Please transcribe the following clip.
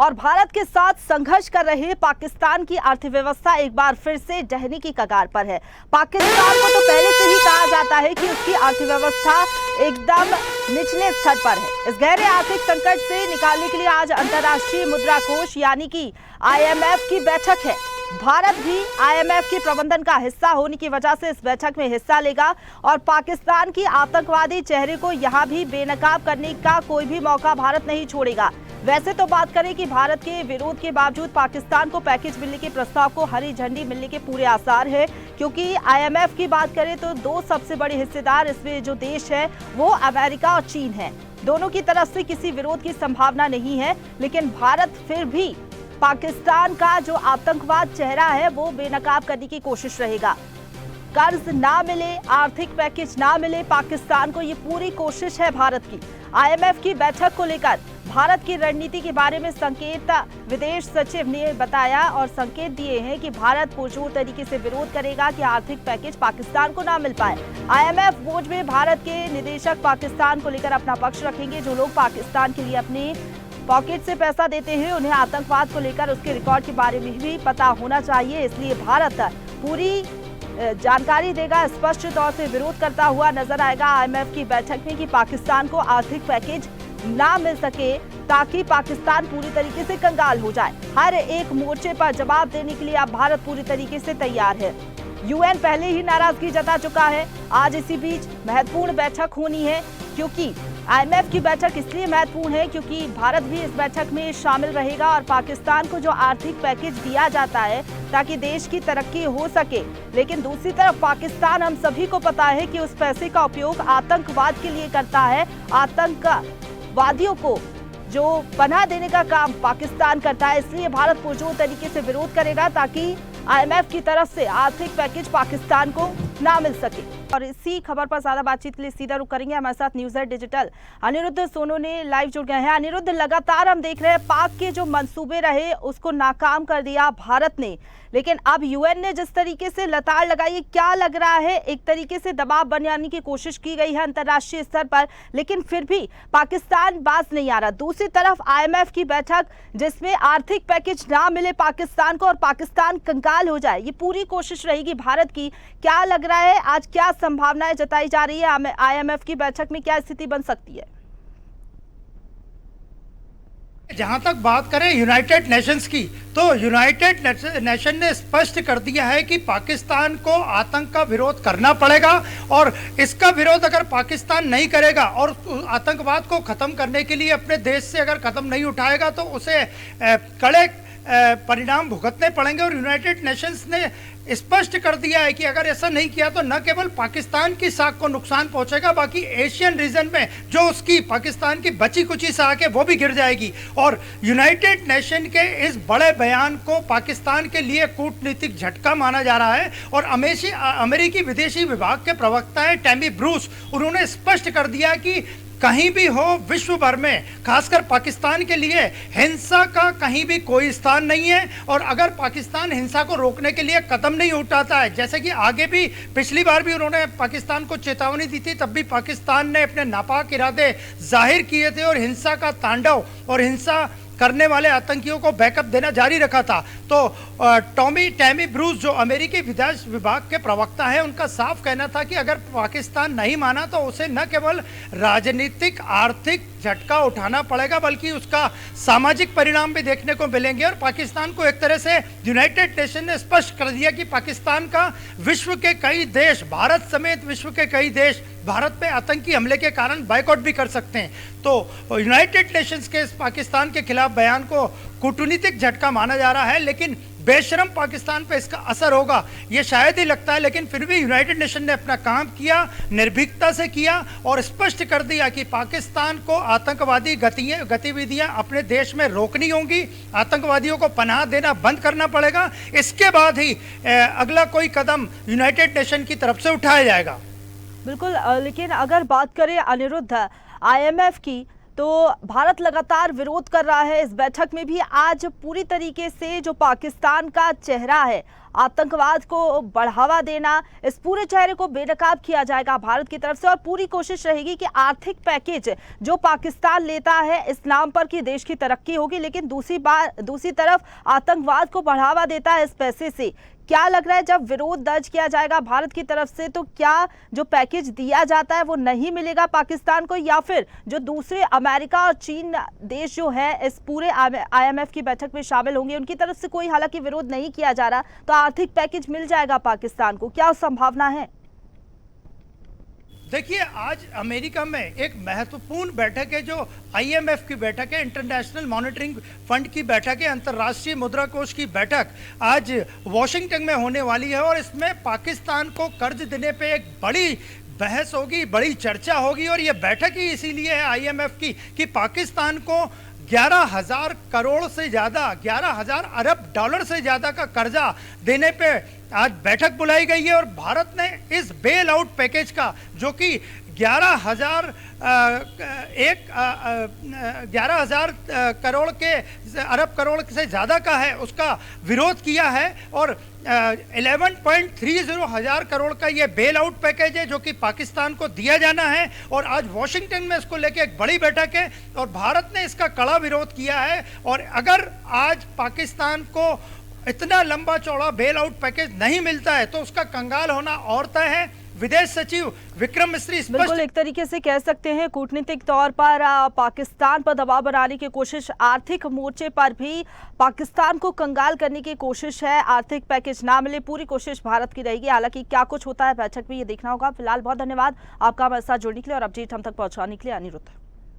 और भारत के साथ संघर्ष कर रहे पाकिस्तान की अर्थव्यवस्था एक बार फिर से ढहने की कगार पर है। पाकिस्तान को तो पहले से ही कहा जाता है कि उसकी अर्थव्यवस्था एकदम निचले स्तर पर है। इस गहरे आर्थिक संकट से निकालने के लिए आज अंतर्राष्ट्रीय मुद्रा कोष यानी कि IMF की बैठक है। भारत भी IMF के प्रबंधन का हिस्सा होने की वजह से इस बैठक में हिस्सा लेगा और पाकिस्तान की आतंकवादी चेहरे को यहां भी बेनकाब करने का कोई भी मौका भारत नहीं छोड़ेगा। वैसे तो बात करें कि भारत के विरोध के बावजूद पाकिस्तान को पैकेज मिलने के प्रस्ताव को हरी झंडी मिलने के पूरे आसार है, क्योंकि IMF की बात करें तो दो सबसे बड़े हिस्सेदार इसमें जो देश है वो अमेरिका और चीन है। दोनों की तरफ से किसी विरोध की संभावना नहीं है, लेकिन भारत फिर भी पाकिस्तान का जो आतंकवाद चेहरा है वो बेनकाब करने की कोशिश रहेगा। कर्ज ना मिले, आर्थिक पैकेज ना मिले पाकिस्तान को, ये पूरी कोशिश है भारत की। IMF की बैठक को लेकर भारत की रणनीति के बारे में संकेत विदेश सचिव ने बताया और संकेत दिए हैं कि भारत पुरजोर तरीके से विरोध करेगा कि आर्थिक पैकेज पाकिस्तान को ना मिल पाए। IMF बोर्ड में भारत के निदेशक पाकिस्तान को लेकर अपना पक्ष रखेंगे। जो लोग पाकिस्तान के लिए अपने पॉकेट से पैसा देते हैं उन्हें आतंकवाद को लेकर उसके रिकॉर्ड के बारे में भी पता होना चाहिए, इसलिए भारत पूरी जानकारी देगा। स्पष्ट तौर से विरोध करता हुआ नजर आएगा IMF की बैठक में कि पाकिस्तान को आर्थिक पैकेज ना मिल सके ताकि पाकिस्तान पूरी तरीके से कंगाल हो जाए। हर एक मोर्चे पर जवाब देने के लिए अब भारत पूरी तरीके से तैयार है। UN पहले ही नाराजगी जता चुका है। आज इसी बीच महत्वपूर्ण बैठक होनी है, क्योंकि IMF की बैठक इसलिए महत्वपूर्ण है क्योंकि भारत भी इस बैठक में शामिल रहेगा और पाकिस्तान को जो आर्थिक पैकेज दिया जाता है ताकि देश की तरक्की हो सके, लेकिन दूसरी तरफ पाकिस्तान, हम सभी को पता है कि उस पैसे का उपयोग आतंकवाद के लिए करता है। आतंकवादियों को जो पनाह देने का काम पाकिस्तान करता है, इसलिए भारत पुरजोर तरीके से विरोध करेगा ताकि IMF की तरफ से आर्थिक पैकेज पाकिस्तान को ना मिल सके। और इसी खबर पर ज्यादा बातचीत के लिए सीधा रुख करेंगे हमारे साथ न्यूज़8 डिजिटल अनिरुद्ध सोनू ने लाइव जुड़ गए हैं। अनिरुद्ध, लगातार हम देख रहे हैं पाक के जो मंसूबे रहे उसको नाकाम कर दिया भारत ने, लेकिन अब UN ने जिस तरीके से लताड़ लगाई, क्या लग रहा है एक तरीके से दबाव बनाने की कोशिश की गई है अंतर्राष्ट्रीय स्तर पर, लेकिन फिर भी पाकिस्तान बाज नहीं आ रहा। दूसरी तरफ IMF की बैठक जिसमें आर्थिक पैकेज ना मिले पाकिस्तान को और पाकिस्तान कंगाल हो जाए, ये पूरी कोशिश रहेगी भारत की। क्या लग रहा है आज क्या संभावनाएं जताई जा रही है IMF की बैठक में, क्या स्थिति बन सकती है? जहां तक बात करें यूनाइटेड नेशंस की, तो यूनाइटेड नेशन ने स्पष्ट कर दिया है कि पाकिस्तान को आतंक का विरोध करना पड़ेगा और इसका विरोध अगर पाकिस्तान नहीं करेगा और आतंकवाद को खत्म करने के लिए अपने देश से अगर कदम नहीं उठाएगा तो उसे कड़े परिणाम भुगतने पड़ेंगे। और यूनाइटेड नेशंस ने स्पष्ट कर दिया है कि अगर ऐसा नहीं किया तो न केवल पाकिस्तान की साख को नुकसान पहुंचेगा, बाकी एशियन रीजन में जो उसकी पाकिस्तान की बची कुची साख है वो भी गिर जाएगी। और यूनाइटेड नेशन के इस बड़े बयान को पाकिस्तान के लिए कूटनीतिक झटका माना जा रहा है। और अमेरिकी विदेशी विभाग के प्रवक्ता है टैमी ब्रूस, उन्होंने स्पष्ट कर दिया कि कहीं भी हो विश्व भर में, खासकर पाकिस्तान के लिए हिंसा का कहीं भी कोई स्थान नहीं है। और अगर पाकिस्तान हिंसा को रोकने के लिए कदम नहीं उठाता है, जैसे कि आगे भी पिछली बार भी उन्होंने पाकिस्तान को चेतावनी दी थी, तब भी पाकिस्तान ने अपने नापाक इरादे जाहिर किए थे और हिंसा का तांडव और हिंसा करने वाले आतंकियों को बैकअप देना जारी रखा था। तो टैमी ब्रूस जो अमेरिकी विदेश विभाग के प्रवक्ता हैं, उनका साफ कहना था कि अगर पाकिस्तान नहीं माना तो उसे न केवल राजनीतिक आर्थिक झटका उठाना पड़ेगा बल्कि उसका सामाजिक परिणाम भी देखने को मिलेंगे। और पाकिस्तान को एक तरह से यूनाइटेड नेशन ने स्पष्ट कर दिया कि पाकिस्तान का विश्व के कई देश, भारत समेत विश्व के कई देश भारत पे आतंकी हमले के कारण बायकॉट भी कर सकते हैं। तो यूनाइटेड नेशंस के पाकिस्तान के खिलाफ बयान को कूटनीतिक झटका माना जा रहा है, लेकिन बेशरम पाकिस्तान पे इसका असर होगा ये शायद ही लगता है। लेकिन फिर भी यूनाइटेड नेशन ने अपना काम किया, निर्भीकता से किया और स्पष्ट कर दिया कि पाकिस्तान को आतंकवादी गतिविधियां अपने देश में रोकनी होंगी, आतंकवादियों को पनाह देना बंद करना पड़ेगा। इसके बाद ही अगला कोई कदम यूनाइटेड नेशन की तरफ से उठाया जाएगा। बिल्कुल, लेकिन अगर बात करें अनिरुद्ध IMF की, तो भारत लगातार विरोध कर रहा है। इस बैठक में भी आज पूरी तरीके से जो पाकिस्तान का चेहरा है, आतंकवाद को बढ़ावा देना, इस पूरे चेहरे को बेनकाब किया जाएगा भारत की तरफ से। और पूरी कोशिश रहेगी कि आर्थिक पैकेज जो पाकिस्तान लेता है इस नाम पर कि देश की तरक्की होगी, लेकिन दूसरी तरफ आतंकवाद को बढ़ावा देता है इस पैसे से। क्या लग रहा है जब विरोध दर्ज किया जाएगा भारत की तरफ से, तो क्या जो पैकेज दिया जाता है वो नहीं मिलेगा पाकिस्तान को, या फिर जो दूसरे अमेरिका और चीन देश जो है इस पूरे IMF की बैठक में शामिल होंगे, उनकी तरफ से कोई हालांकि विरोध नहीं किया जा रहा, तो आर्थिक पैकेज मिल जाएगा पाकिस्तान को? क्या संभावना है? देखिए, आज अमेरिका में एक महत्वपूर्ण बैठक है जो IMF की बैठक है, इंटरनेशनल मॉनिटरिंग फंड की बैठक है, अंतर्राष्ट्रीय मुद्रा कोष की बैठक आज वॉशिंगटन में होने वाली है। और इसमें पाकिस्तान को कर्ज देने पे एक बड़ी बहस होगी, बड़ी चर्चा होगी। और ये बैठक ही इसीलिए है IMF की कि पाकिस्तान को 11,000 करोड़ से ज़्यादा, 11,000 अरब डॉलर से ज़्यादा का कर्जा देने पे आज बैठक बुलाई गई है। और भारत ने इस बेल आउट पैकेज का, जो कि 11,000 करोड़ के अरब करोड़ से ज़्यादा का है, उसका विरोध किया है। और 11.30 हजार करोड़ का ये बेल आउट पैकेज है जो कि पाकिस्तान को दिया जाना है। और आज वॉशिंगटन में इसको लेके एक बड़ी बैठक है और भारत ने इसका कड़ा विरोध किया है। और अगर आज पाकिस्तान को इतना लंबा चौड़ा बेल आउट पैकेज नहीं मिलता है तो उसका कंगाल होना और तय है। विदेश सचिव विक्रम मिस्री बिल्कुल एक तरीके से कह सकते हैं कूटनीतिक तौर पर पाकिस्तान पर दबाव बनाने की कोशिश, आर्थिक मोर्चे पर भी पाकिस्तान को कंगाल करने की कोशिश है। आर्थिक पैकेज ना मिले, पूरी कोशिश भारत की रहेगी। हालांकि क्या कुछ होता है बैठक में ये देखना होगा। फिलहाल बहुत धन्यवाद आपका हमारे साथ जुड़ने के लिए और अपडेट हम तक पहुंचाने के लिए, अनिरुद्ध।